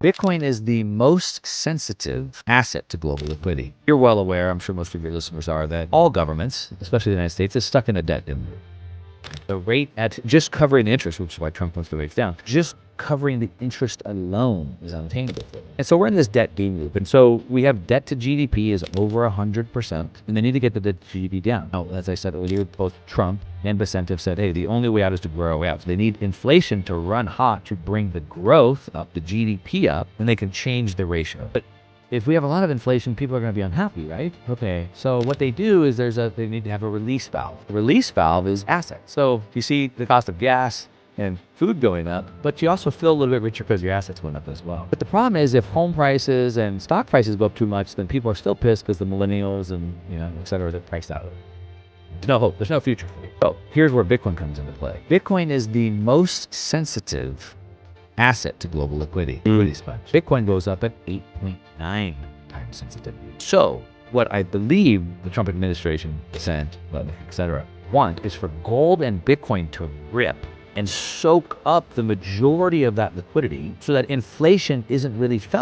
Bitcoin is the most sensitive asset to global liquidity. You're well aware, I'm sure most of your listeners are, that all governments, especially the United States, is stuck in a debt. The rate at just covering the interest, which is why Trump wants the rates down, just covering the interest alone is unattainable. And so we're in this debt game loop. And so we have debt to GDP is over 100%, and they need to get the debt to GDP down. Now, as I said earlier, both Trump and Besant have said, hey, the only way out is to grow our way out. So they need inflation to run hot to bring the growth up, the GDP up, and they can change the ratio. But if we have a lot of inflation, people are going to be unhappy, right? Okay, so what they do is they need to have a release valve. The release valve is assets. So you see the cost of gas and food going up, but you also feel a little bit richer because your assets went up as well. But the problem is if home prices and stock prices go up too much, then people are still pissed because the millennials and, et cetera, are priced out. There's no hope. There's no future. So here's where Bitcoin comes into play. Bitcoin is the most sensitive asset to global liquidity. Bitcoin goes up at 8.9 times sensitivity. So what I believe the Trump administration, et cetera, want is for gold and Bitcoin to rip and soak up the majority of that liquidity so that inflation isn't really felt.